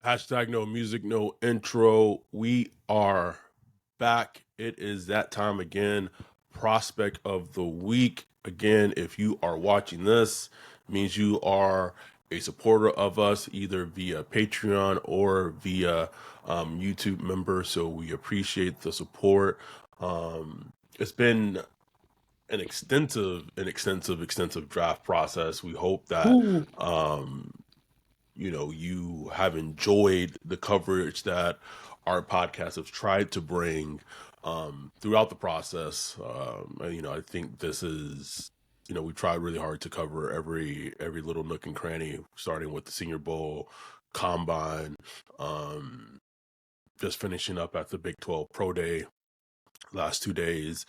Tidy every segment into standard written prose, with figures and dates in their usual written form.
Hashtag no music, no intro. We are back. It is that time again. Prospect of the week. Again, if you are watching this, it means you are a supporter of us either via Patreon or via YouTube member. So we appreciate the support. It's been an extensive draft process. We hope that Ooh. you have enjoyed the coverage that our podcast have tried to bring throughout the process. I think this is, we tried really hard to cover every little nook and cranny, starting with the Senior Bowl, Combine, just finishing up at the Big 12 Pro Day last 2 days.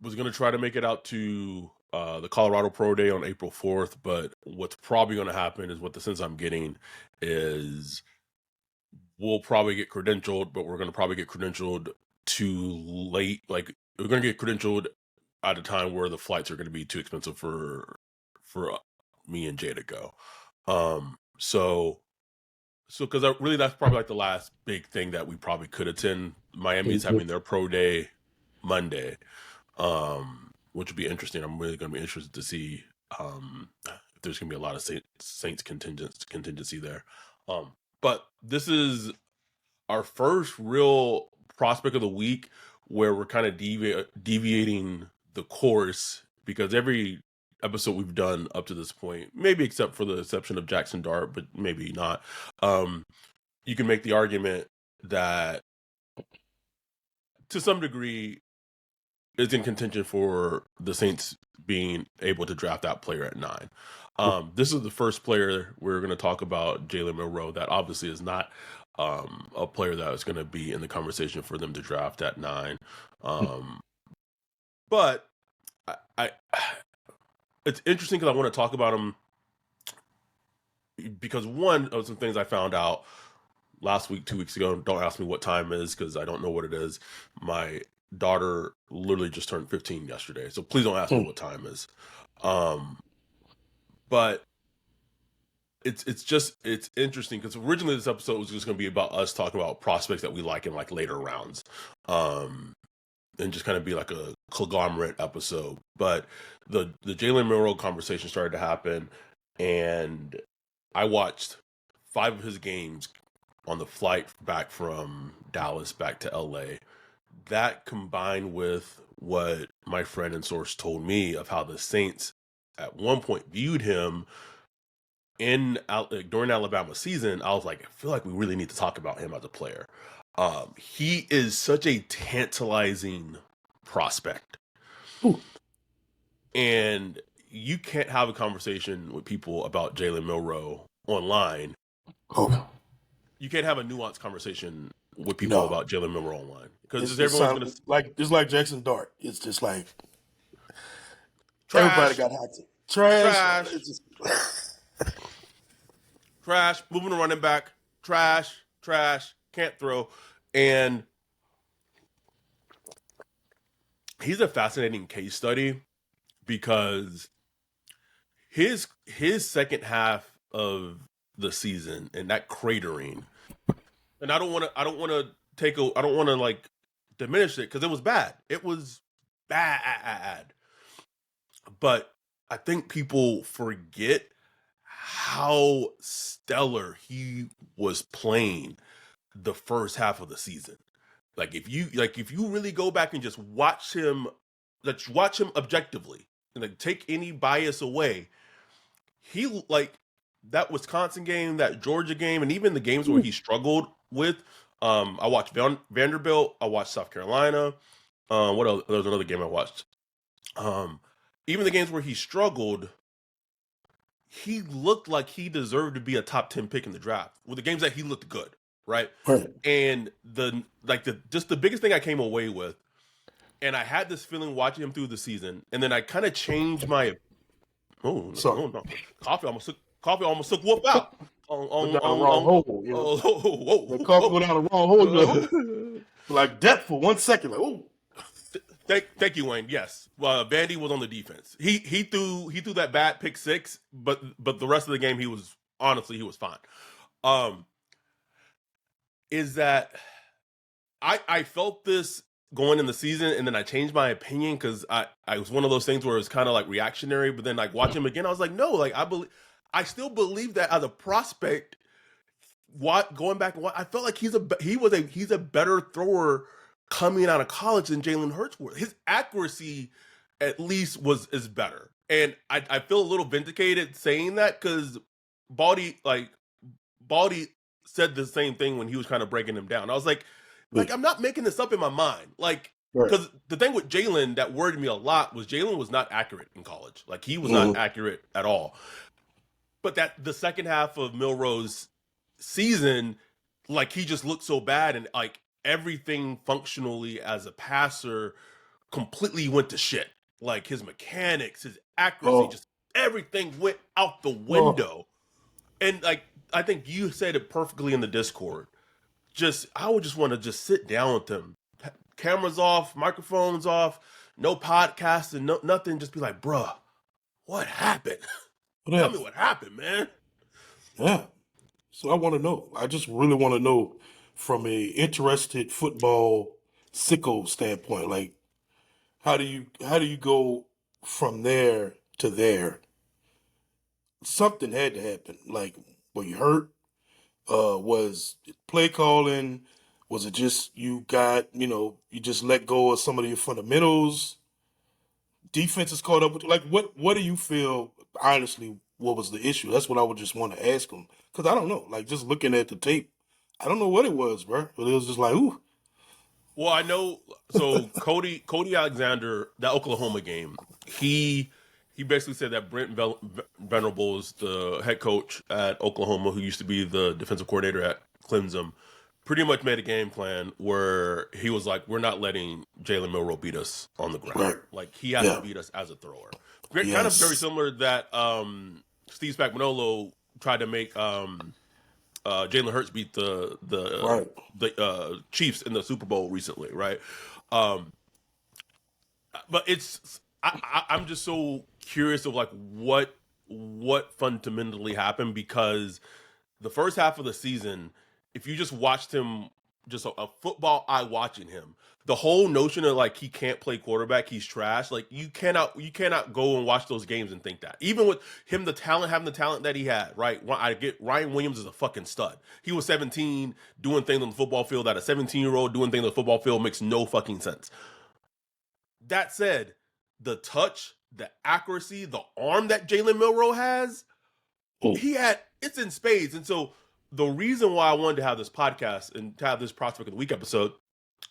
Was going to try to make it out to the Colorado Pro Day on April 4th, but what's probably going to happen is what the sense I'm getting is we'll probably get credentialed, but we're going to probably get credentialed too late. Like, we're going to get credentialed at a time where the flights are going to be too expensive for me and Jay to go. So because really that's probably like the last big thing that we probably could attend. Miami's having their pro day Monday, which would be interesting. I'm really going to be interested to see if there's going to be a lot of Saints contingency there. But this is our first real prospect of the week where we're kind of deviating the course, because every episode we've done up to this point, maybe except for the exception of Jackson Dart, but maybe not, you can make the argument that to some degree is in contention for the Saints being able to draft that player at 9. This is the first player we're going to talk about, Jalen Milroe, that obviously is not a player that is going to be in the conversation for them to draft at 9. But I it's interesting because I want to talk about him because one of some things I found out last week, 2 weeks ago. Don't ask me what time is because I don't know what it is. My daughter literally just turned 15 yesterday, so please don't ask me what time is. But it's interesting because originally this episode was just going to be about us talking about prospects that we like in like later rounds, and just kind of be like a conglomerate episode. But the Jalen Milroe conversation started to happen, and I watched 5 of his games on the flight back from Dallas back to LA. That combined with what my friend and source told me of how the Saints at one point viewed him during Alabama season, I was like, I feel like we really need to talk about him as a player. He is such a tantalizing prospect. Ooh. And you can't have a conversation with people about Jalen Milroe online. Oh. You can't have a nuanced conversation with people about Jalen Milroe online because everyone's gonna like Jackson Dart. It's just like trash, everybody got hot. Trash. Trash. Moving a running back. Trash. Can't throw. And he's a fascinating case study because his second half of the season and that cratering, and I don't want to like diminish it because it was bad. It was bad. But I think people forget how stellar he was playing the first half of the season. Like if you really go back and just watch him objectively and like take any bias away, he like that Wisconsin game, that Georgia game, and even the games where he struggled with. I watched Vanderbilt. I watched South Carolina. What else? There was another game I watched. Even the games where he struggled, he looked like he deserved to be a top 10 pick in the draft. With the games that he looked good, right? And the biggest thing I came away with, and I had this feeling watching him through the season, and then I kind of changed my no. Coffee almost took Wolf out. Whoa. Coffee went down the wrong hole. Like depth for 1 second. Like, oh. Thank you, Wayne. Yes, Vandy was on the defense. He threw that bad pick 6, but the rest of the game he was fine. is that I felt this going in the season, and then I changed my opinion because I was one of those things where it was kind of like reactionary, but then like watching him again, I was like, no, like I still believe that as a prospect. What going back and what I felt like he's a better thrower coming out of college than Jalen Hurts was. His accuracy at least is better, and I feel a little vindicated saying that because Baldy Baldy said the same thing when he was kind of breaking him down. I was like I'm not making this up in my mind, like. Right. Because the thing with Jalen that worried me a lot was Jalen was not accurate in college. Like he was not accurate at all. But that the second half of Milroe's season, like he just looked so bad, and like everything functionally as a passer completely went to shit. Like his mechanics, his accuracy, Oh, just everything went out the oh, window. And like I think you said it perfectly in the Discord. Just I would just want to just sit down with them, cameras off, microphones off, no podcasting, no nothing. Just be like, bruh, what happened? what Tell me happened? what happened, man. Yeah. So I want to know. I just really want to know from a interested football sicko standpoint. Like, how do you go from there to there? Something had to happen. Like, were you hurt? Was it play calling? Was it just you just let go of some of your fundamentals? Defense is caught up with you. Like, what do you feel, honestly, what was the issue? That's what I would just want to ask him. Because I don't know. Like, just looking at the tape, I don't know what it was, bro. But it was just like, ooh. Well, I know. So Cody Alexander, that Oklahoma game, he basically said that Venables, the head coach at Oklahoma, who used to be the defensive coordinator at Clemson, pretty much made a game plan where he was like, "We're not letting Jalen Milroe beat us on the ground. Right. Like he has to Yeah. beat us as a thrower." Great, kind of very Yes. similar that Steve Spagnuolo tried to make Jalen Hurts beat Right. the Chiefs in the Super Bowl recently, right? Um, but I'm just so curious of like what fundamentally happened because the first half of the season, if you just watched him, just a football eye watching him, the whole notion of like he can't play quarterback, he's trash. Like you cannot go and watch those games and think that. Even with him, having the talent that he had, right? I get Ryan Williams is a fucking stud. He was 17 doing things on the football field that a 17-year-old doing things on the football field makes no fucking sense. That said, the touch, the accuracy, the arm that Jalen Milroe has, Mm. he had it's in spades. And so the reason why I wanted to have this podcast and to have this prospect of the week episode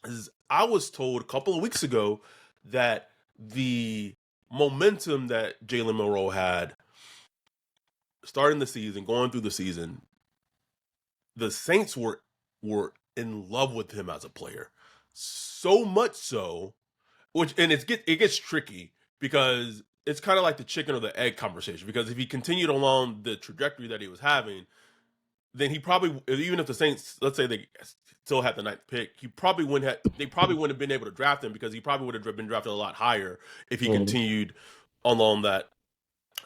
is I was told a couple of weeks ago that the momentum that Jalen Milroe had starting the season, going through the season, the Saints were in love with him as a player. So much so, it gets tricky because it's kind of like the chicken or the egg conversation. Because if he continued along the trajectory that he was having, then he probably, even if the Saints, let's say they still had the ninth pick, they probably wouldn't have been able to draft him because he probably would have been drafted a lot higher if he Mm. continued along that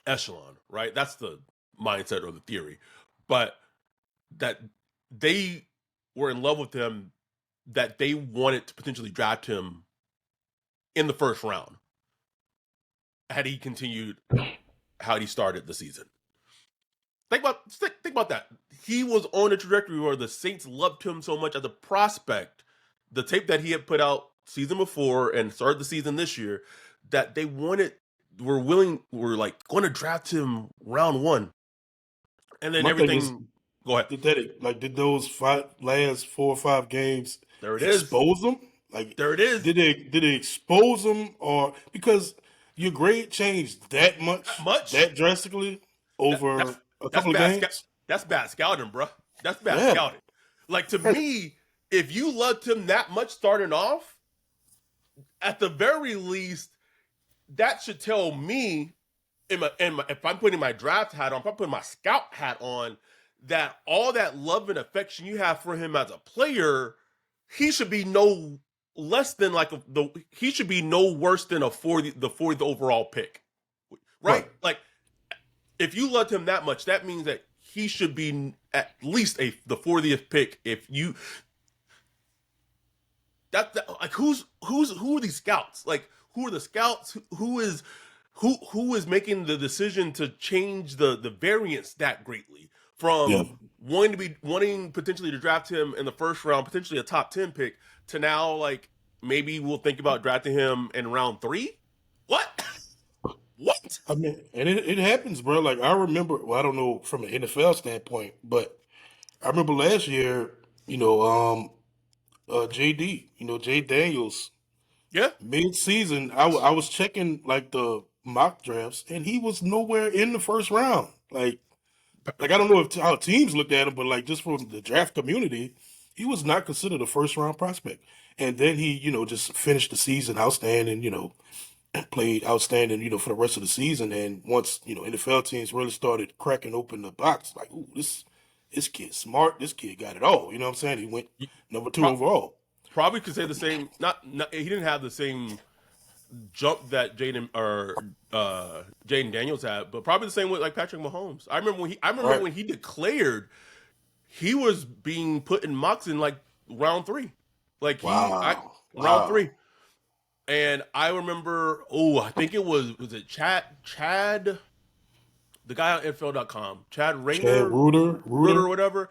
echelon, right? That's the mindset or the theory. But that they were in love with him, that they wanted to potentially draft him in the first round had he continued how he started the season. Think about that. He was on a trajectory where the Saints loved him so much as a prospect. The tape that he had put out season before and started the season this year, that they were like going to draft him round one, and then My thing is, everything. Go ahead. did those last 4 or 5 games There it is. expose them? Like, There it is. did they expose them, or because your grade changed that That much, much. that drastically That, that's over a that's couple of bad. games? That's bad scouting, bro. That's bad Yeah. scouting. Like to me, if you loved him that much starting off, at the very least, that should tell me, if I'm putting my draft hat on, if I'm putting my scout hat on, that all that love and affection you have for him as a player, he should be no less than he should be no worse than the 40th overall pick, right? Right. Like if you loved him that much, that means that he should be at least the 40th pick. If you like who are these scouts? Like who are the scouts? Who is making the decision to change the variance that greatly Yeah. from wanting potentially to draft him in the first round, potentially a top 10 pick, to now like maybe we'll think about drafting him in round 3? What? What? I mean, and it happens, bro. Like I remember, well, I don't know from an NFL standpoint, but I remember last year, you know, JD, Jay Daniels, Yeah. mid-season, I was checking like the mock drafts, and he was nowhere in the first round. Like I don't know if how teams looked at him, but like just from the draft community, he was not considered a first round prospect. And then he, just finished the season outstanding, played outstanding, for the rest of the season. And once, NFL teams really started cracking open the box, like, ooh, this kid's smart. This kid got it all. You know what I'm saying? He went number 2 Pro- overall. Probably could say the same. Not he didn't have the same jump that Jaden Daniels had, but probably the same with like Patrick Mahomes. I remember Right. when he declared he was being put in mocks in like round 3, like Wow. round Wow. 3, and I remember. Oh, I think it was it Chad, the guy on NFL.com, Chad Chad Rayner, Rutter Reuter. or whatever.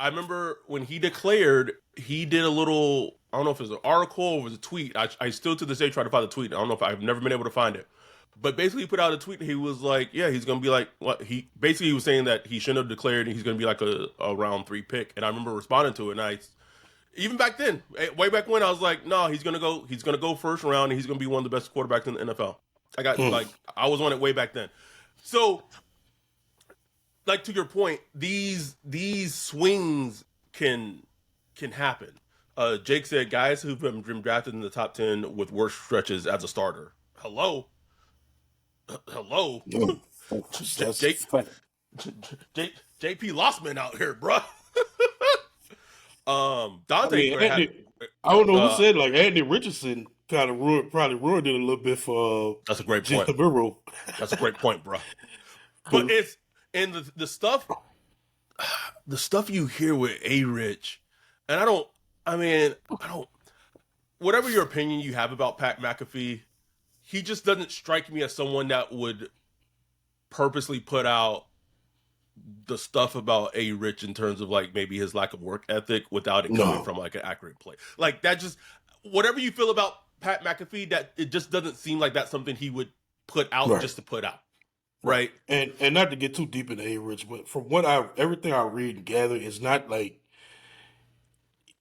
I remember when he declared, he did a little. I don't know if it was an article or it was a tweet. I still to this day try to find the tweet. I don't know if I've never been able to find it. But basically, he put out a tweet. And he was like, "Yeah, he's gonna be like what he was saying that he shouldn't have declared, and he's gonna be like a round 3 pick." And I remember responding to it. And I even back then, way back when, I was like, "No, he's gonna go. He's gonna go first round, and he's gonna be one of the best quarterbacks in the NFL." Hmm. I was on it way back then. So like to your point, these swings can happen. Jake said guys who've been drafted in the top 10 with worse stretches as a starter. Hello, hello, Yeah. That's Jake, fact. JP Lossman out here, bro. I Dante mean, had. I don't know who Uh, said like Anthony Richardson kind of probably ruined it a little bit for that's a great point. Jalen Milroe. That's a great point, bro. But 'Cause- it's and the stuff you hear with A Rich, and I don't. I mean, I don't. Whatever your opinion you have about Pat McAfee, he just doesn't strike me as someone that would purposely put out the stuff about A Rich in terms of like maybe his lack of work ethic without it coming no, from like an accurate play. Like that just whatever you feel about Pat McAfee, that it just doesn't seem like that's something he would put out right, just to put out. right, Right? and not to get too deep into A Rich, but from what everything I read and gather, it's not like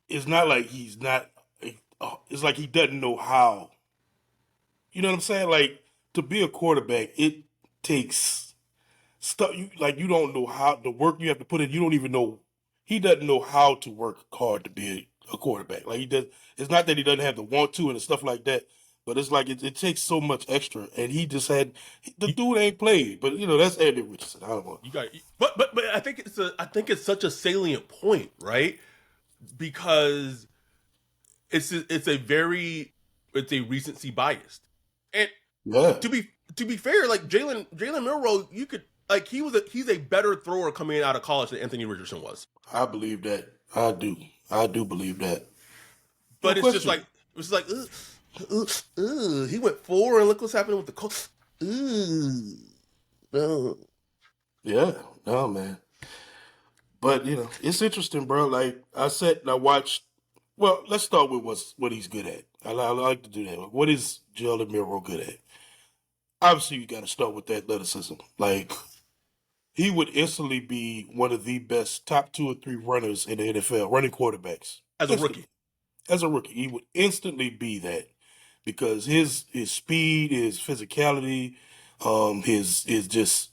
he's not. It's like he doesn't know how. You know what I'm saying? Like to be a quarterback, it takes stuff. You don't know how the work you have to put in. You don't even know. He doesn't know how to work hard to be a quarterback. Like he does. It's not that he doesn't have the want to and stuff like that, but it's like it takes so much extra. And he just had the You, dude ain't played. But that's Andy Richardson. I don't know. you got, but I think it's such a salient point, right? Because it's a very it's a recency biased, and Yeah, to be to be fair, like Jalen Milroe, you could like he's a better thrower coming out of college than Anthony Richardson was. I believe that. I do. I do believe that. No But question. it's like he went 4 and look what's happening with the Colts. No. Yeah. No, man. But it's interesting, bro. Like I said, and I watched. Well, let's start with what he's good at. I like to do that. Like, what is Jalen Milroe good at? Obviously, you got to start with that athleticism. Like he would instantly be one of the best top 2 or 3 runners in the NFL, running quarterbacks. As a rookie. Instantly, as a rookie, he would instantly be that because his speed, his physicality, his just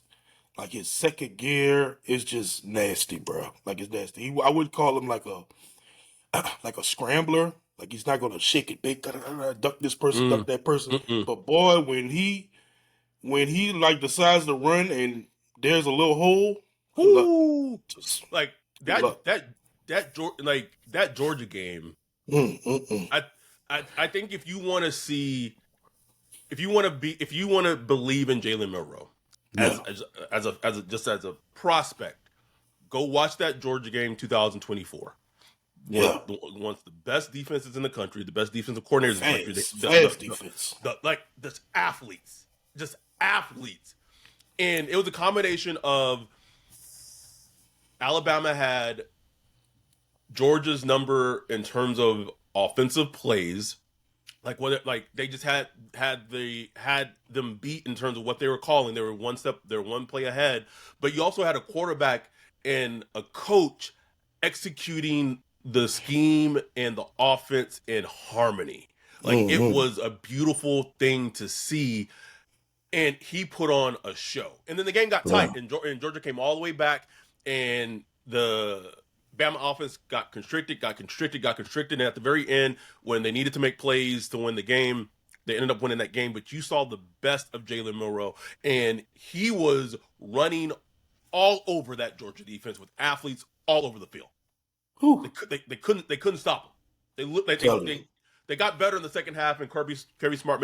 like his second gear is just nasty, bro. Like it's nasty. I would call him like a like a scrambler. Like he's not gonna shake it big, duck this person, duck Mm, that person. mm-mm. But boy, when he like decides to run and there's a little hole, good luck. Whoo! Just Like good luck. that Georgia game. Mm, mm, mm. I I think if you want to see if you want to believe in Jalen Milroe Yeah. as a just as a prospect, go watch that Georgia game 2024. Yeah. One of the best defenses in the country, the best defensive coordinators in the country. Fast defense. Like just athletes, and it was a combination of Alabama had Georgia's number in terms of offensive plays, like they just had them beat in terms of what they were calling. They were one play ahead, but you also had a quarterback and a coach executing the scheme and the offense in harmony. Like it was a beautiful thing to see, and he put on a show. And then the game got tight, and Georgia came all the way back, and the Bama offense got constricted. And at the very end, when they needed to make plays to win the game, they ended up winning that game. But you saw the best of Jalen Milroe, and he was running all over that Georgia defense with athletes all over the field. They couldn't stop him. They got better in the second half, and Kirby Smart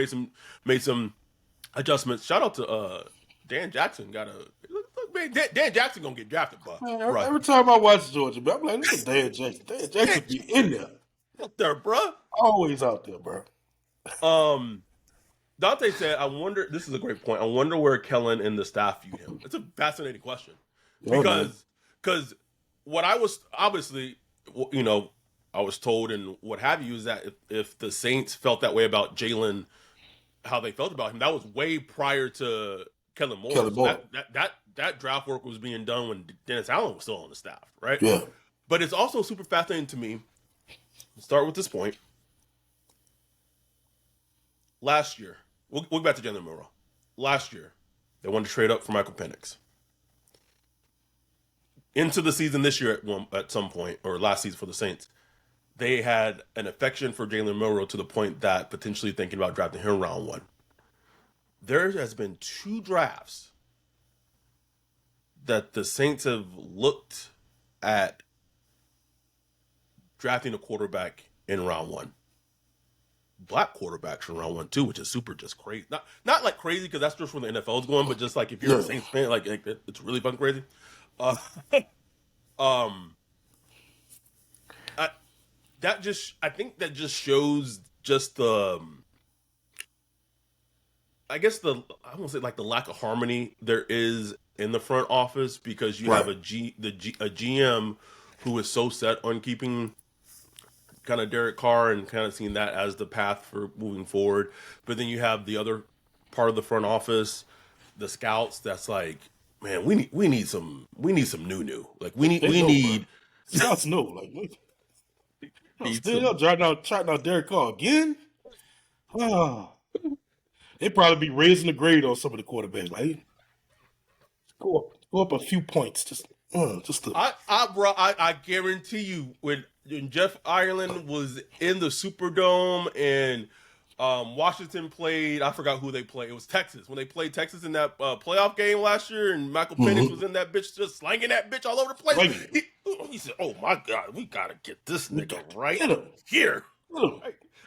made some adjustments. Shout out to Dan Jackson. Man, Dan Jackson gonna get drafted, but man, every time I watch Georgia, I'm like, look at Dan Jackson. Dan Jackson be in there. Out there, bro. Always out there, bro. Dante said, I wonder, this is a great point. I wonder where Kellen and the staff view him. It's a fascinating question. Because what I was, obviously, I was told and what have you is that if the Saints felt that way about Jalen, how they felt about him, that was way prior to Kellen Moore. That draft work was being done when Dennis Allen was still on the staff, right? Yeah. But it's also super fascinating to me. Let's start with this point. Last year, we'll go back to Jalen Milroe. Last year, they wanted to trade up for Michael Penix. Into the season this year at some point, or last season for the Saints, they had an affection for Jalen Milroe to the point that potentially thinking about drafting him round 1. There has been 2 drafts that the Saints have looked at drafting a quarterback in round 1. Black quarterbacks in round 1 too, which is super just crazy. Not like crazy because that's just where the NFL is going, but just like if you're a Saints fan, like it's really fucking crazy. I think that just shows just the, I won't say like the lack of harmony there is in the front office, because you have a GM who is so set on keeping kind of Derek Carr and kind of seeing that as the path for moving forward. But then you have the other part of the front office, the scouts, that's like, man, we need some new. Like we need scouts know. Like still trying out Derek Carr again. They probably be raising the grade on some of the quarterbacks. Like go up a few points. I guarantee you when Jeff Ireland was in the Superdome and Washington played, I forgot who they played. It was Texas. When they played Texas in that playoff game last year, and Michael Penix was in that bitch, just slanging that bitch all over the place. He said, "Oh my God, we gotta get this nigga right here."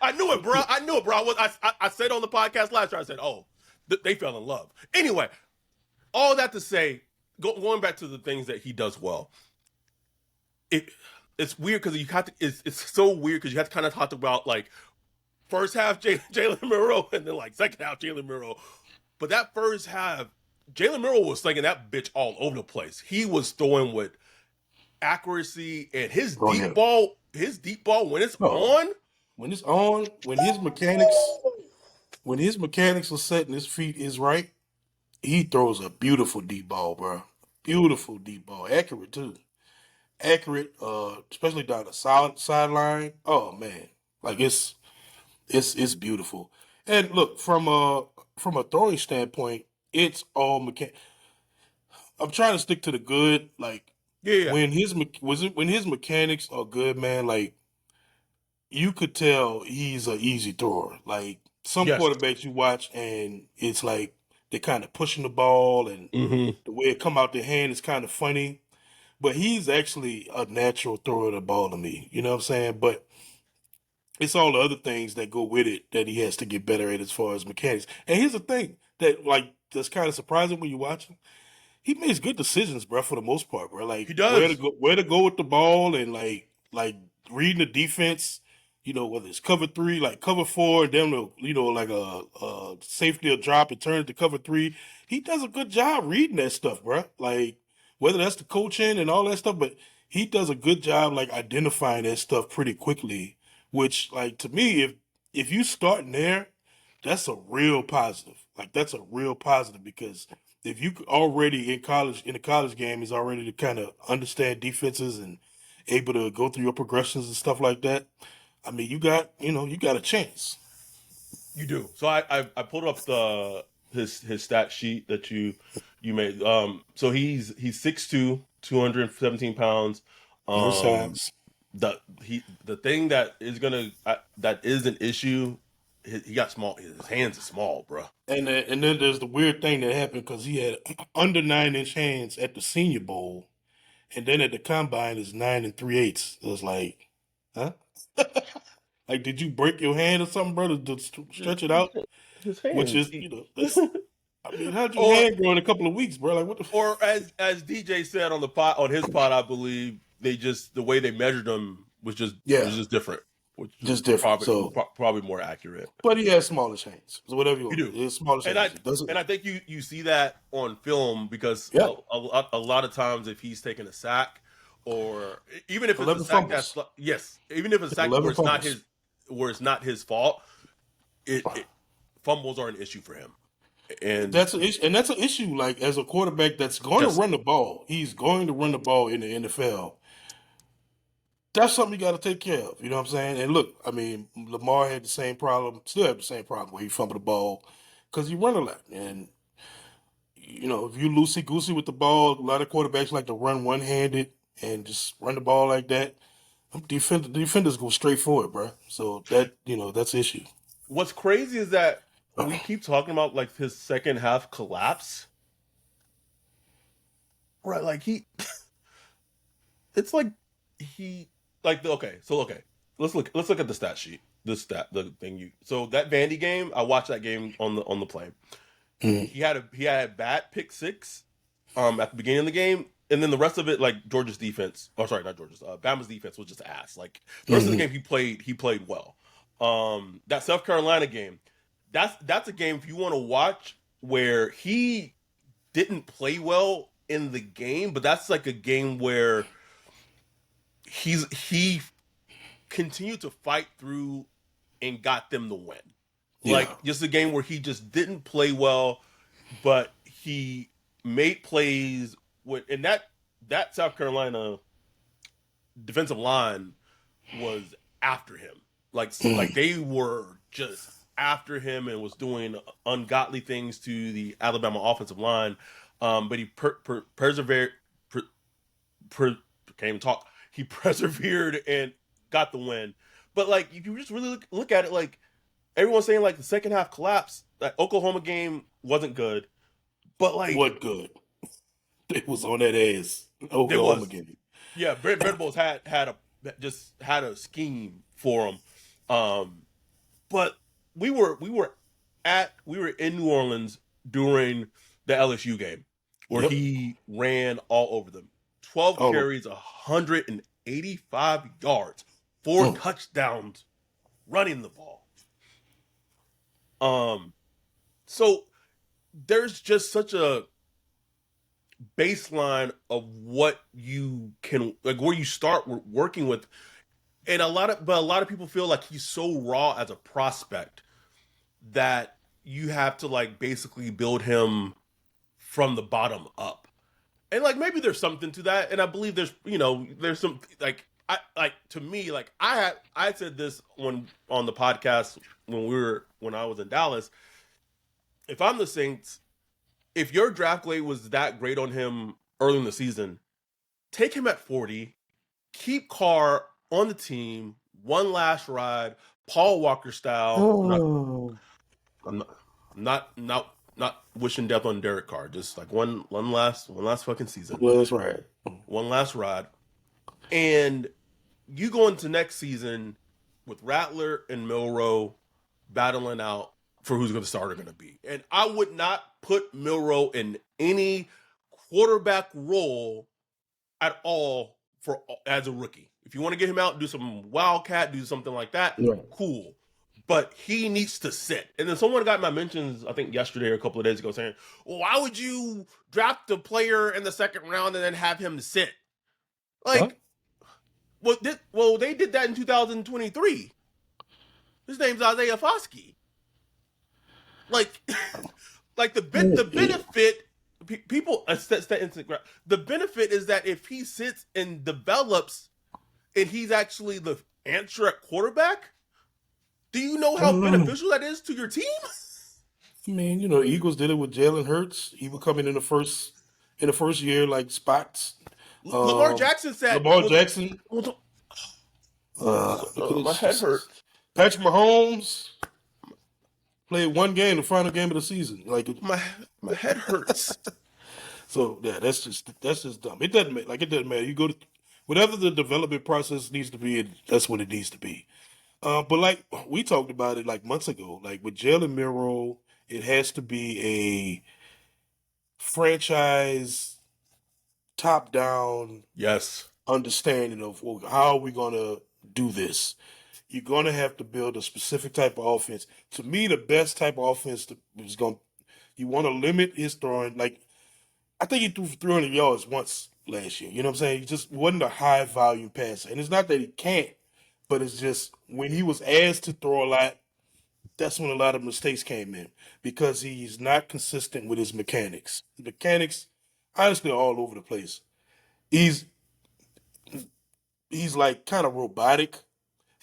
I knew it, bro. I said on the podcast last year, I said, "Oh, they fell in love." Anyway, all that to say, going back to the things that he does well, it's weird because you have to. It's so weird because you have to kind of talk about like first half Jalen Milroe and then like second half Jalen Milroe. But that first half, Jalen Milroe was slinging that bitch all over the place. He was throwing with accuracy, and his deep ball when it's on. When his mechanics are set and his feet is right, he throws a beautiful deep ball, bro. Beautiful deep ball. Accurate too. Especially down the sideline. Oh man. Like it's beautiful. And look, from a throwing standpoint, it's all mechanic. I'm trying to stick to the good. Like when his mechanics are good, man, like you could tell he's an easy thrower. Like some quarterbacks you watch and it's like they're kind of pushing the ball and the way it come out their hand is kind of funny. But he's actually a natural thrower of the ball to me. You know what I'm saying? But it's all the other things that go with it that he has to get better at as far as mechanics. And here's the thing that's kind of surprising when you watch him. he makes good decisions, bro, for the most part, bro. Like He does. where to go with the ball, and like reading the defense. You know, whether it's cover three, like cover four, and then like a safety or drop and turn to cover three. He does a good job reading that stuff, bro. Like whether that's the coaching and all that stuff, but he does a good job like identifying that stuff pretty quickly. Which, like to me, if you starting there, that's a real positive. Like that's a real positive because if you already in the college game is already to kind of understand defenses and able to go through your progressions and stuff like that, I mean, you got a chance. You do. So I pulled up his stat sheet that you made. So he's 6'2", 217 pounds. No Um, size. the thing that is that is an issue. He got small. His hands are small, bro. And then there's the weird thing that happened because he had under 9 inch hands at the Senior Bowl, and then at the combine is 9 3/8. It was like, huh? Like, did you break your hand or something, brother, to stretch it out? His Which hands. is, that's. I mean, how'd your or hand grow in a couple of weeks, bro? Like, what the? or as DJ said on the pod on his pod, I believe they just the way they measured him was Yeah, just different, which is just different. So, probably more accurate. but he has smallish hands. So whatever you You want, do, he has smallish and hands. It doesn't. I think you see that on film because Yeah, a lot of times if he's taking a sack or even if it's a 11 sack fumbles. yes, even if it's a sack 11 fumbles. where it's not his fault, it fumbles are an issue for him, and That's an issue, and that's an issue. Like as a quarterback that's going to just run the ball, he's going to run the ball in the NFL. That's something you got to take care of. You know what I'm saying? And look, I mean, Lamar had the same problem, still have the same problem where he fumbled the ball because he run a lot. And if you loosey goosey with the ball, a lot of quarterbacks like to run one handed and just run the ball like that. Defenders go straight for it, bro. So that's the issue. what's crazy is that we keep talking about like his second half collapse, right? Like it's like he okay, let's look at the stat sheet. The thing so that Vandy game, I watched that game on the plane. Mhm. He had a bad pick six at the beginning of the game, and then the rest of it like Georgia's defense. Oh, sorry, not Georgia's. Bama's defense was just ass. Like the rest of the Mhm. game, he played well. That South Carolina game, that's a game if you want to watch where he didn't play well in the game, but that's like a game where he continued to fight through and got them the win. Yeah. Like just a game where he just didn't play well, but he made plays with and that South Carolina defensive line was after him. Like Mhm. they were just after him and was doing ungodly things to the Alabama offensive line. But he persevered. Can't even talk. He persevered and got the win. But like, if you just really look at it, like everyone's saying, like the second half collapse. That Oklahoma game wasn't good, but like What good? It was on that ass. there Oklahoma was, game. yeah, Brett Bowles had a scheme for him. But we were in New Orleans during the LSU game where Yep. he ran all over them. 12 All of carries, 185 yards, four them. touchdowns running the ball. Um, so there's just such a baseline of what you can like where you start working with, and a lot of people feel like he's so raw as a prospect that you have to like basically build him from the bottom up. And like maybe there's something to that, and I believe there's some like to me like I said this when on the podcast when I was in Dallas. If I'm the Saints, if your draft grade was that great on him early in the season, take him at 40, keep Carr on the team, one last ride, Paul Walker style. Oh. I'm not, not wishing death on Derek Carr. Just like one last fucking season, Well, that's right. one last ride, and you go into next season with Rattler and Milroe battling out for who's going to start are going to be. And I would not put Milroe in any quarterback role at all for as a rookie. If you want to get him out, do some wildcat, do something like that, Yeah. cool. But he needs to sit. And then someone got my mentions, I think yesterday or a couple of days ago, saying, "Well, why would you draft a player in the second round and then have him sit?" Huh? Like, they did that in 2023. His name's Isaiah Foskey. Like, like the Yeah. benefit people the benefit is that if he sits and develops and he's actually the answer at quarterback, do you know how Um, beneficial that is to your team? I mean, Eagles did it with Jalen Hurts. He would come in the first year like spots. Lamar Um, Jackson said, Lamar Jackson. well, my It's head just hurts. Patrick Mahomes played one game, the final game of the season. My my head hurts. So yeah, that's just dumb. It doesn't matter. You go to whatever the development process needs to be. That's what it needs to be. But like we talked about it like months ago, like with Jalen Milroe, it has to be a franchise top down Yes. understanding of, well, how are we gonna do this. You're gonna have to build a specific type of offense. To me, the best type of offense is going. You want to limit his throwing. Like I think he threw for 300 yards once last year. You know what I'm saying? He just wasn't a high volume passer, and it's not that he can't, but it's just when he was asked to throw a lot, that's when a lot of mistakes came in because he's not consistent with his mechanics. The mechanics, honestly, are all over the place. He's he's like kind of robotic.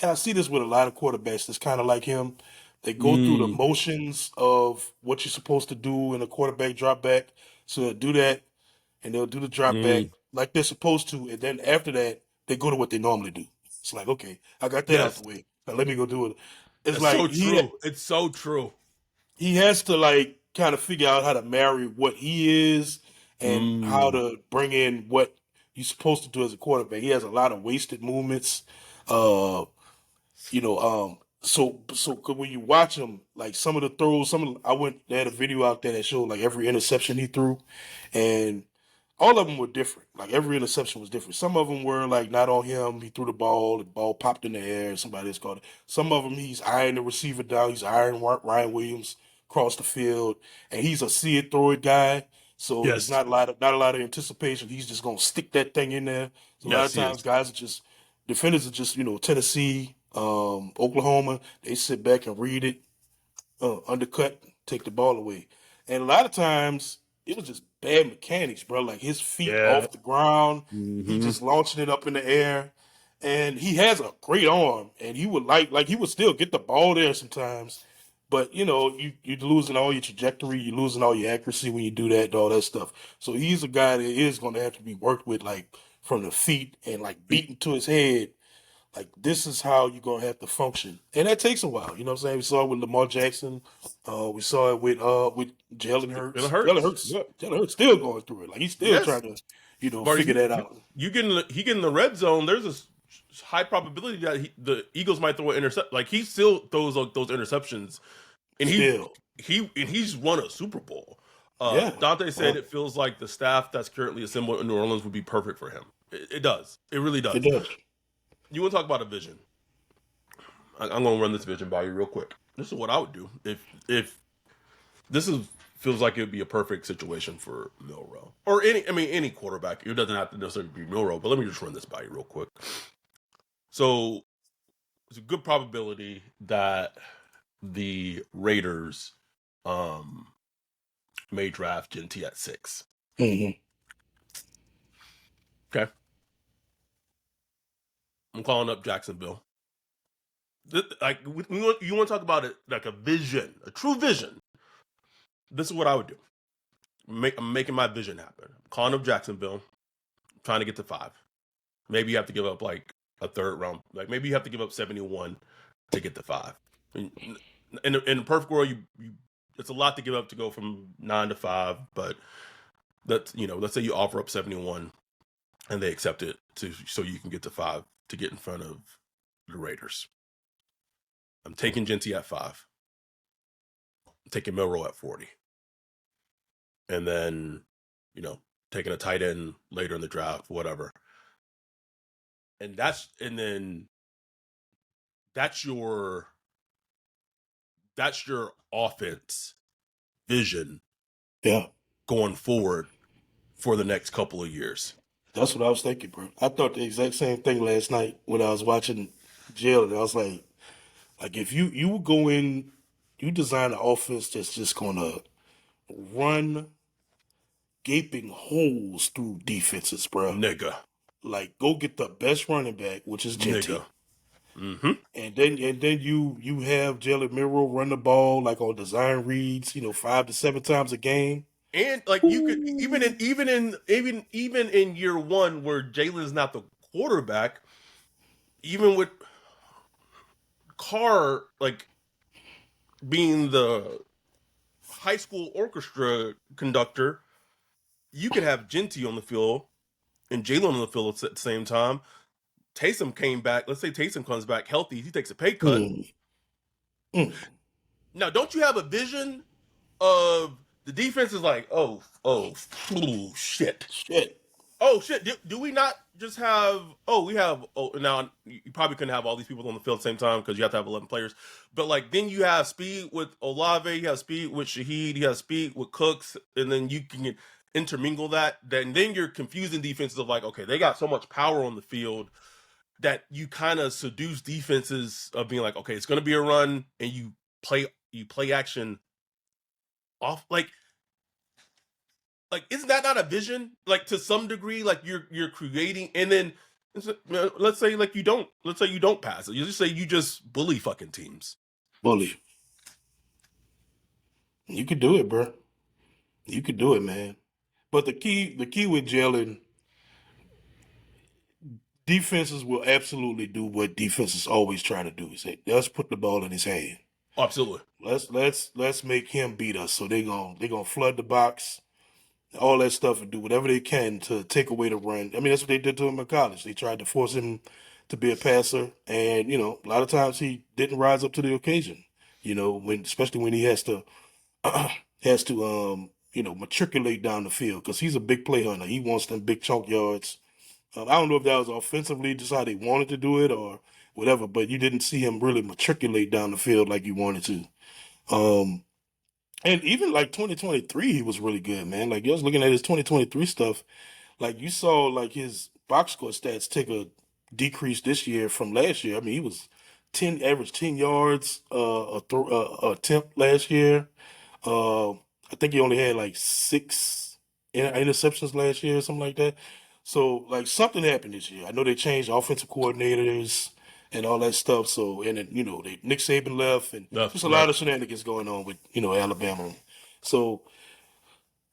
And I see this with a lot of quarterbacks that's kind of like him. They go through the Mm, motions of what you're supposed to do in a quarterback drop back. So they'll do that and they'll do the drop back mm. like they're supposed to. And then after that, they go to what they normally do. It's like, okay, I got that out Yes. the way. Now let me go do it. It's It's like so he true. It's so true. he has to like kind of figure out how to marry what he is and how Mm. to bring in what you're supposed to do as a quarterback. He has a lot of wasted movements. Uh, so when you watch him, like some of the throws, they had a video out there that showed like every interception he threw, and all of them were different. Like every interception was different. Some of them were like not on him. He threw the ball popped in the air, and somebody else caught it. Some of them he's eyeing the receiver down. He's eyeing Ryan Williams across the field, and he's a see it throw it guy. So it's Yes. not a lot of anticipation. He's just gonna stick that thing in there. So a lot of Yes, he times is. guys are just defenders are just Tennessee, Oklahoma. They sit back and read it, undercut, take the ball away. And a lot of times it was just bad mechanics, bro. Like his feet Yeah. off the ground, he Hmm. just launching it up in the air. And he has a great arm, and he would like he would still get the ball there sometimes. But you're losing all your trajectory, you're losing all your accuracy when you do that and all that stuff. So he's a guy that is going to have to be worked with, like from the feet and like beaten to his head, like this is how you're gonna have to function, and that takes a while. You know what I'm saying? We saw it with Lamar Jackson. We saw it with Jalen It Hurts. Jalen hurts. Hurts. Yeah. Jalen Hurts still going through it. Like he's still Yes. trying to, But figure that out. he get in the red zone. There's a high probability that the Eagles might throw an intercept. Like he still throws like, those interceptions, and Still, he's won a Super Bowl. yeah. Dante said Well, it feels like the staff that's currently assembled in New Orleans would be perfect for him. It does. It really it does. does. You want to talk about a vision? I'm going to run this vision by you real quick. This is what I would do if this is feels like it would be a perfect situation for Milroe or any quarterback. It doesn't have to necessarily be Milroe, but let me just run this by you real quick. So it's a good probability that the Raiders um may draft Genty at 6. Hmm. Okay, I'm calling up Jacksonville. Like you want to talk about it like a vision, a true vision. This is what I would do. I'm making my vision happen. I'm calling up Jacksonville, trying to get to 5. Maybe you have to give up like a third round. Like maybe you have to give up 71 to get to 5. In the perfect world, you it's a lot to give up to go from 9 to 5. But let's say you offer up 71 and they accept it so you can get to 5 to get in front of the Raiders. I'm taking Genty at 5. I'm taking Milroe at 40, and then taking a tight end later in the draft, whatever. And then that's your that's your offense vision Yeah, going forward for the next couple of years. that's what I was thinking, bro. I thought the exact same thing last night when I was watching Jalen. I was like if you would go in, you design an offense that's just gonna run gaping holes through defenses, bro. Nigga. Like go get the best running back, which is Nigga. Genty. Mm-hmm. And then you have Jalen Milroe run the ball like on design reads, 5 to 7 times a game. And like you could Ooh. even in year one where Jalen's not the quarterback, even with Carr like being the high school orchestra conductor, you could have Genty on the field and Jalen on the field at the same time. Taysom came back. Let's say Taysom comes back healthy. He takes a pay cut. Mm, mm, Now, don't you have a vision of the defense is like, shit. shit. Oh shit! Do we not just have? Oh, we have. Oh, now you probably couldn't have all these people on the field at the same time because you have to have 11 players. But like then you have speed with Olave, you have speed with Shaheed, you have speed with Cooks, and then you can intermingle that. Then you're confusing defenses of like, okay, they got so much power on the field that you kind of seduce defenses of being like, okay, it's going to be a run, and you play action off like isn't that not a vision like to some degree like you're creating and then let's say like you don't pass it, you just say you just bully fucking teams. Bully. You could do it, bro. You could do it, man. But the key with Jalen, defenses will absolutely do what defenses always try to do. Is say, let's put the ball in his hand. Absolutely. Let's make him beat us. So they gonna flood the box, all that stuff, and do whatever they can to take away the run. I mean, that's what they did to him in college. They tried to force him to be a passer, and a lot of times he didn't rise up to the occasion. Especially when he has to matriculate down the field because he's a big play hunter. He wants them big chunk yards. I don't know if that was offensively just how they wanted to do it or whatever, but you didn't see him really matriculate down the field like you wanted to. Um, and even like 2023, he was really good, man. Like I was looking at his 2023 stuff, like you saw like his box score stats take a decrease this year from last year. I mean, he was average 10 yards attempt last year. Uh, I think he only had like six interceptions last year or something like that. So like something happened this year. I know they changed offensive coordinators and all that stuff. So and then, Nick Saban left and That's just a lot right. of shenanigans going on with Alabama. So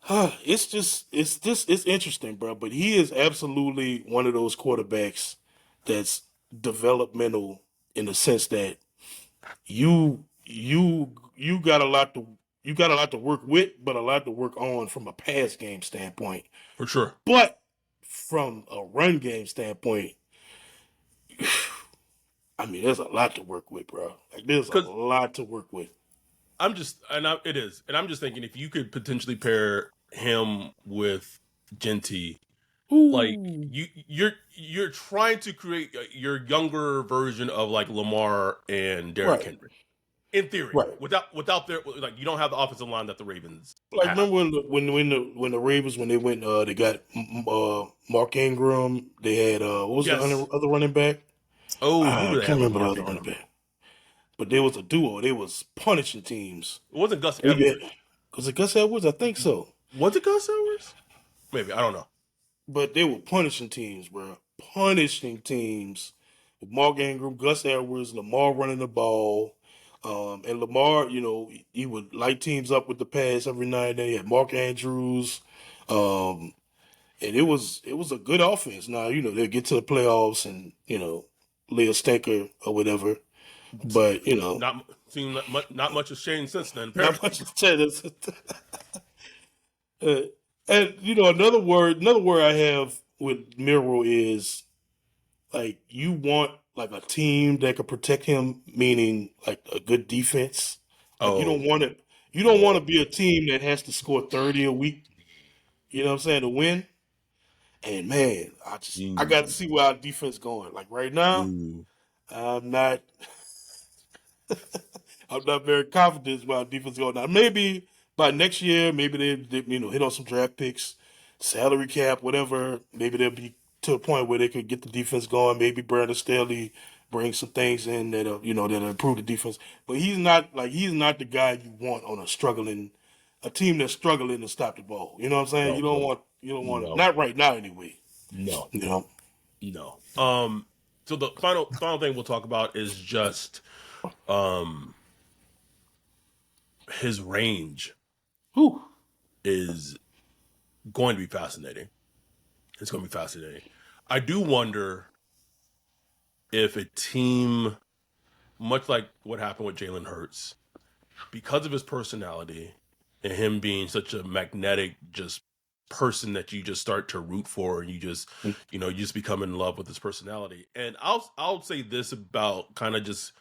it's interesting, bro. But he is absolutely one of those quarterbacks that's developmental in the sense that you got a lot to work with, but a lot to work on from a pass game standpoint. For sure. But from a run game standpoint, I mean, there's a lot to work with, bro. Like, there's a Because lot to work with. it is, and I'm just thinking if you could potentially pair him with Genty, like Ooh, you're trying to create your younger version of like Lamar and Derrick right, Henry in theory, right. without their like you don't have the offensive line that the Ravens Like, have. remember when the Ravens when they went they got Mark Ingram. They had what was the Yes. other running back? Oh, who I do they can't have with remember the Mark other running Ingram? back. But there was a duo. They was punishing teams. It wasn't Gus And you Edwards. was it Gus Edwards? I think so. Was it Gus Edwards? Maybe I don't know. But they were punishing teams, bro. Punishing teams with Mark Ingram, Gus Edwards, Lamar running the ball. And Lamar, he would light teams up with the pass every now and then. He had Mark Andrews. Um, and it was a good offense. Now, they'll get to the playoffs and, lay a stinker or whatever. But, Not seen not much has changed since then. not Apparently, much to say. Uh, and another word I have with Miro is like you want like a team that could protect him, meaning like a good defense. Like you don't oh want to boy, be a team that has to score 30 a week. You know what I'm saying? To win. And man, I got to Mm. see where our defense going. Like right now, Ooh. I'm not I'm not very confident about our defense going. Now maybe by next year, maybe they hit on some draft picks, salary cap, whatever. Maybe they'll be to a point where they could get the defense going. Maybe Brandon Staley bring some things in that'll improve the defense. But he's not the guy you want on a team that's struggling to stop the ball. You know what I'm saying? No, bro. You don't want No. not right now anyway. No. You know. No. So the final thing we'll talk about is just um his range Whew. is going to be fascinating. It's going to be fascinating. I do wonder if a team, much like what happened with Jalen Hurts, because of his personality and him being such a magnetic, just person that you just start to root for, and you just become in love with his personality. And I'll say this about kind of just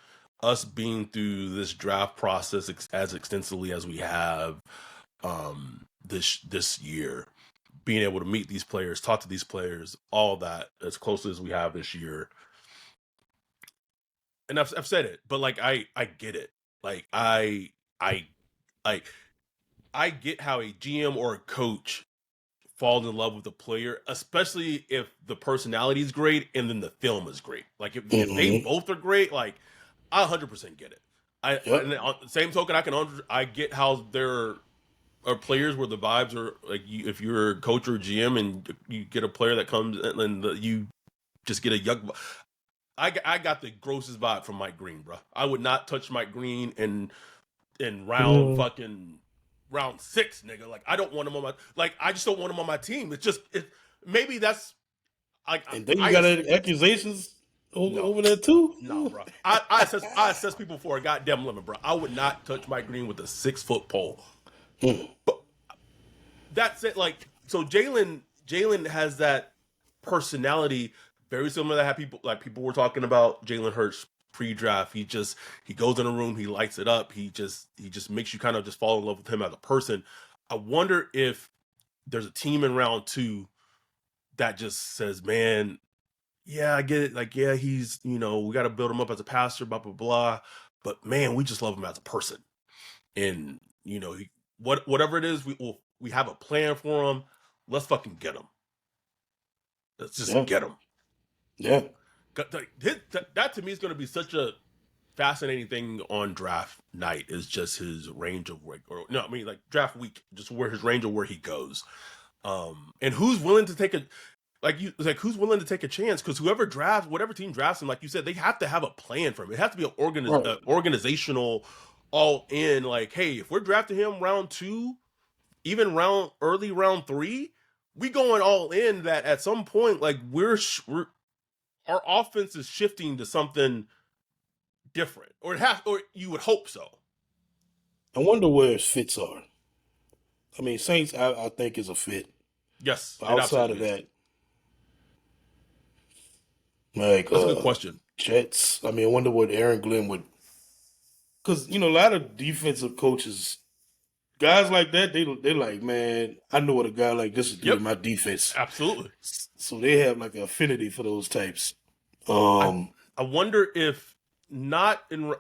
us being through this draft process as extensively as we have this year, being able to meet these players, talk to these players, all that as closely as we have this year. And I've said it, but like I get it. Like I like I get how a GM or a coach falls in love with a player, especially if the personality is great and then the film is great. Like if they Hmm. both are great, like I 100% get it. Yep. And on the same token, I get how there are players where the vibes are like if you're a coach or GM and you get a player that comes and you just get a yuck. I got the grossest vibe from Mike Green, bro. I would not touch Mike Green in Mm. round 6, nigga. Like I don't want him on my I just don't want him on my team. It's just maybe that's like And then you I got accusations no. over there too. No, bro. I assess people for a goddamn limit, bro. I would not touch Mike Green with a 6 foot pole. Mm. But that's it. Like so, Jalen has that personality very similar to how people were talking about Jalen Hurts pre-draft. He goes in a room, he lights it up. He just makes you kind of just fall in love with him as a person. I wonder if there's a team in round 2 that just says, man, yeah, I get it. Like, yeah, he's, we got to build him up as a passer, blah, blah, blah. But man, we just love him as a person. And, whatever it is, we have a plan for him. Let's fucking get him. Let's just Yeah, get him. yeah, That to me is going to be such a fascinating thing on draft night is just his range of or no, I mean like draft week, just where his range of where he goes. And who's willing to take who's willing to take a chance? Because whatever team drafts him, like you said, they have to have a plan for him. It has to be an right. organizational, all in. Like, hey, if we're drafting him round 2, even early round 3, we going all in. That at some point, like we're our offense is shifting to something different, or you would hope so. I wonder where his fits are. I mean, Saints, I think is a fit. Yes, But it outside of absolutely is. that, like That's a good question. Jets. I mean, I wonder what Aaron Glenn would. Because a lot of defensive coaches, guys like that, they like, man, I know what a guy like this would do to Yep, my defense. absolutely. So they have like an affinity for those types. I Um, I wonder if not in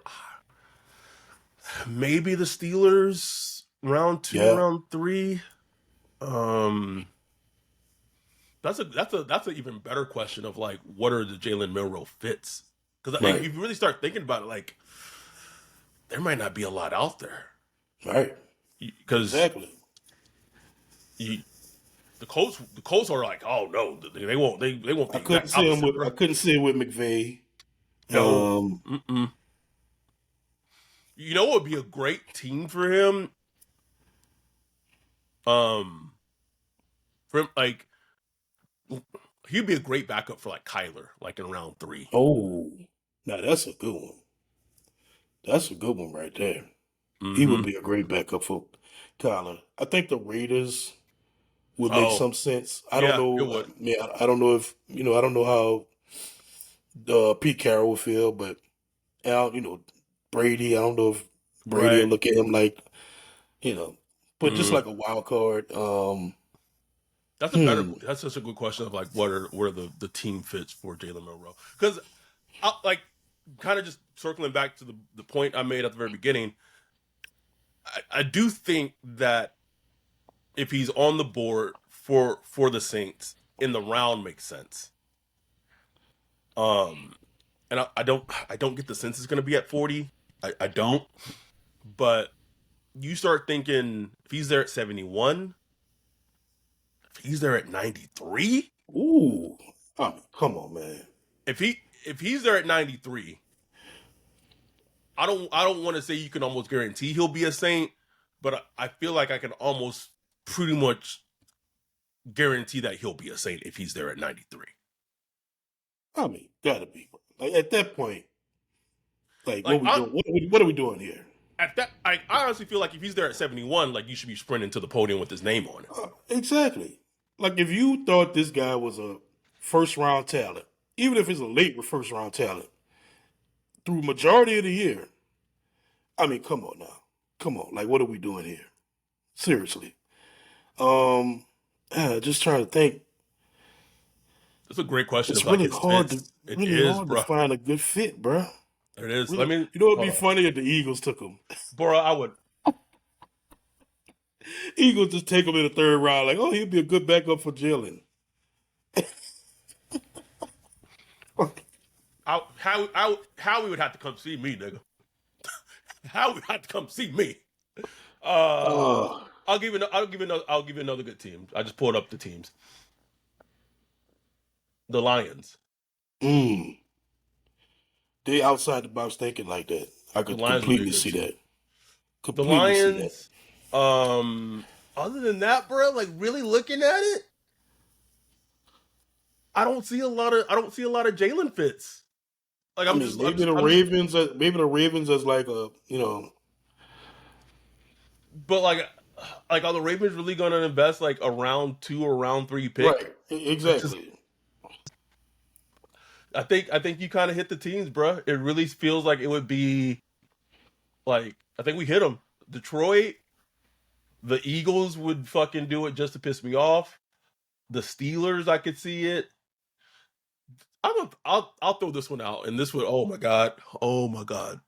maybe the Steelers round 2, yeah, round 3. Um, that's an even better question of like what are the Jalen Milroe fits? Because if right, you really start thinking about it, like there might not be a lot out there right, because exactly. the Colts are like, oh no, they want the exact opposite, I bro. couldn't see him with McVay. No, Um, mm-mm. You know what would be a great team for him? Um, for like he'd be a great backup for like Kyler, like in round 3. oh, now that's a good one. That's a good one right there. He would Mm-hmm. be a great backup for Kyler. I think the Raiders would make Oh, some sense. I don't yeah, it know. would. I don't know if I don't know how Pete Carroll would feel, but Al, Brady. I don't know if Brady will Right. look at him like you know, but just Mm, like a wild card. Hmm. That's such a good question of like what are the team fits for Jalen Milroe? Because like kind of just circling back to the point I made at the very beginning, I do think that if he's on the board for the Saints in the round makes sense. Um, and I don't get the sense it's going to be at 40. I don't. But you start thinking if he's there at 71, if he's there at 93, Ooh. I mean, come on, man. if he's there at 93, I don't want to say you can almost guarantee he'll be a Saint, but I feel like I can almost pretty much guarantee that he'll be a Saint if he's there at 93. I mean, gotta be. Like at that point, like what Like we doing? What are we doing here? at that I honestly feel like if he's there at 71, like you should be sprinting to the podium with his name on it. Exactly. Like if you thought this guy was a first round talent, even if it's a late first round talent, through majority of the year, I mean, come on now, come on. Like, what are we doing here? Seriously. Um, just trying to think. It's a great question It's of like really his hard to fits. It is, bro. find a good fit, bro. It is. Let Really, me you know, it'd hold be on. funny if the Eagles took him. Bro, I would. Eagles just take him in the third round, like, oh, he'd be a good backup for Jalen. How we would have to come see me, nigga. How we would have to come see me. Uh, Oh, I'll give you another good team. I just pulled up the teams. The Lions. mm. They outside the box thinking like that. I The could Lions would be a completely good see team. that. The Completely see that. Lions. Other than that, bro, like really looking at it, I don't see a lot of Jalen fits. Like I mean, maybe the Ravens as like a, but like are the Ravens really going to invest like a round two or round three pick? right, It's just exactly. I think you kind of hit the teams, bro. It really feels like it would be like I think we hit them. Detroit, the Eagles would fucking do it just to piss me off. The Steelers, I could see it. I'll throw this one out, and this would oh my god.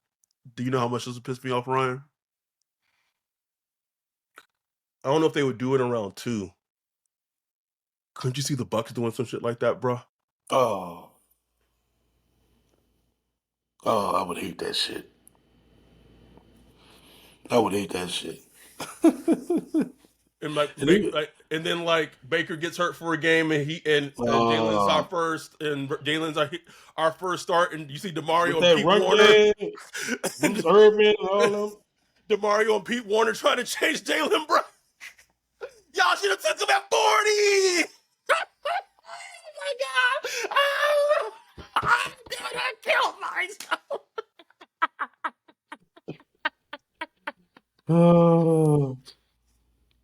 Do you know how much this would piss me off, Ryan? I don't know if they would do it in round two. Couldn't you see the Bucks doing some shit like that, bro? Oh, oh, I would hate that shit. I would hate that shit. And like, And even, and then like Baker gets hurt for a game, and Jalen's our uh, first, and Jalen's our first start, and you see Demario with and that Pete run Warner, game, Bruce Irvin and all them. Demario and Pete Warner trying to chase Jalen, bro. Y'all should have took him at 40. Oh my god! Oh, I'm gonna kill myself.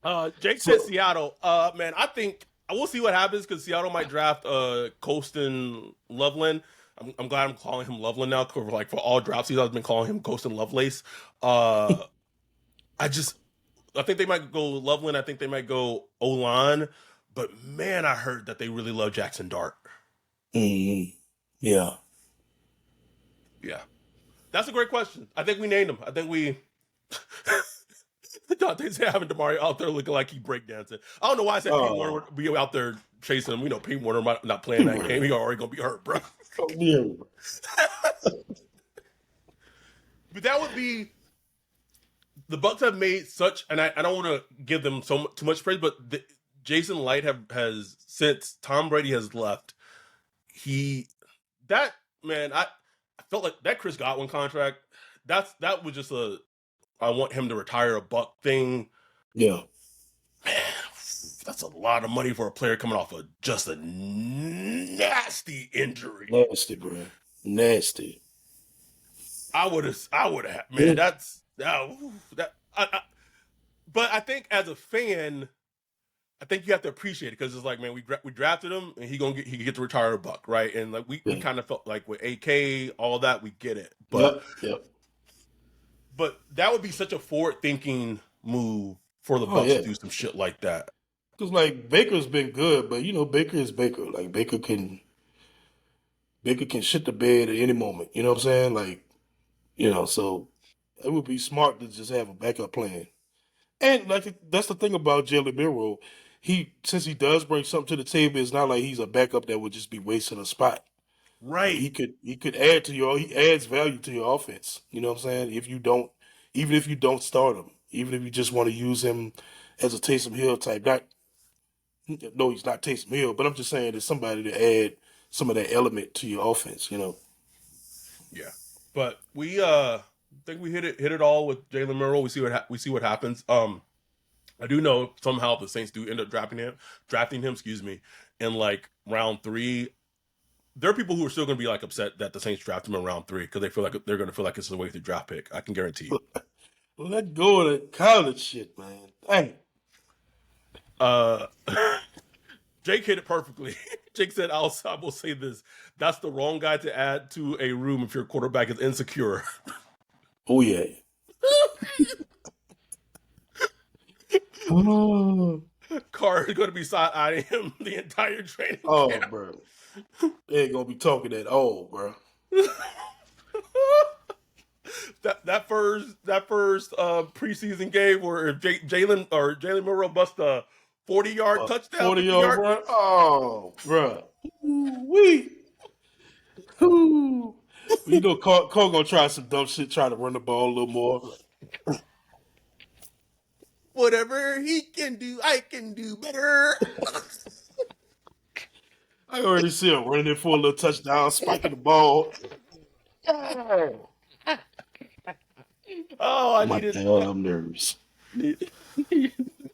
Oh, Jake said so Seattle. Man, I think I will see what happens because Seattle might draft Colston Loveland. I'm glad I'm calling him Loveland now. Cause like for all draft seasons, I've been calling him Colston Lovelace. Uh, I just I think they might go Loveland. I think they might go Olan. But man, I heard that they really love Jackson Dart. yeah. Yeah, that's a great question. I think we named him. I think we. Dante's having Damari out there looking like he breakdancing. I don't know why I said Pete Warner Oh, would be out there chasing him. You know, Pete Warner might not playing that game. He already gonna be hurt, bro. oh, yeah. But that would be the Bucks have made such, and I don't want to give them too much praise, but Jason Light has since Tom Brady has left, he that man I felt like that Chris Godwin contract. That was just a I want him to retire a Buck thing. Yeah. Man, that's a lot of money for a player coming off of just a nasty injury. Nasty, bro. Nasty. I would have, man. Yeah. But I think as a fan, I think you have to appreciate it because it's like, man, we drafted him and he can get to retire a Buck, right? And like we Yeah. kind of felt like with AK, all that, we get it. But Yep. Yep. that would be such a forward thinking move for the Oh Bucks to yeah. do some shit like that. Because like Baker's been good, but Baker is Baker. Like Baker can shit the bed at any moment. You know what I'm saying? Like so it would be smart to just have a backup plan. And like that's the thing about Jalen Milroe. Since he does bring something to the table, it's not like he's a backup that would just be wasting a spot. Like Right. he could add to he adds value to your offense. You know what I'm saying? Even if you don't start him, even if you just want to use him as a Taysom Hill type, not no, he's not Taysom Hill, but I'm just saying there's somebody to add some of that element to your offense. Yeah. But we think we hit it all with Jalen Milroe. We see what happens. I do know somehow the Saints do end up drafting him, excuse me, in like round 3. There are people who are still going to be like upset that the Saints draft him in round 3 because they feel like they're going to feel like it's a wasted draft pick. I can guarantee you. Let go of the college shit, man. Dang. Uh, Jake hit it perfectly. Jake said, I will say this. That's the wrong guy to add to a room if your quarterback is insecure. Oh yeah. Oh, Carr is going to be side-eyeing him the entire training oh, camp. bro. They ain't gonna be talking at all, bro. that first preseason game where if Jalen Milroe bust a 40-yard touchdown, 40 50 yard yard. run. Oh, bro. We. Cole gonna try some dumb shit, try to run the ball a little more. Whatever he can do, I can do better. I already see him running in for a little touchdown, spiking the ball. Oh, Oh, I my needed damn nerves. needed,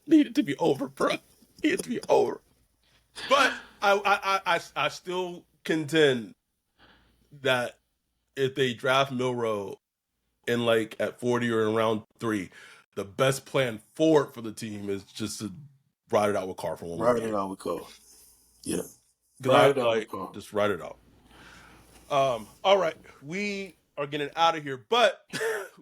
needed to be over, bro. Needed to be over. But I still contend that if they draft Milroe in like at 40 or in round 3, the best plan forward for the team is just to ride it out with Carr for one more Ride it year. out with Cole. Yeah. Because Ride it I out with like Cole. just ride it out. All right, we are getting out of here, but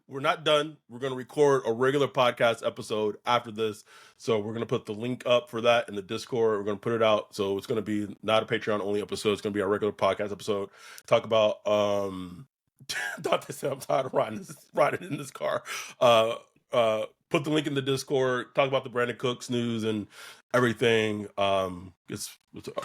we're not done. We're going to record a regular podcast episode after this, so we're going to put the link up for that in the Discord. We're going to put it out, so it's going to be not a Patreon only episode. It's going to be our regular podcast episode. Talk about Dante said I'm tired of riding in this car. Put the link in the Discord. Talk about the Brandon Cooks news and everything. It's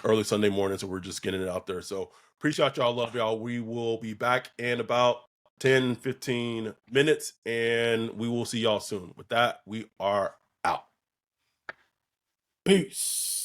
early Sunday morning, so we're just getting it out there. So appreciate y'all. Love y'all. We will be back in about 10-15 minutes, and we will see y'all soon. With that, we are out. Peace.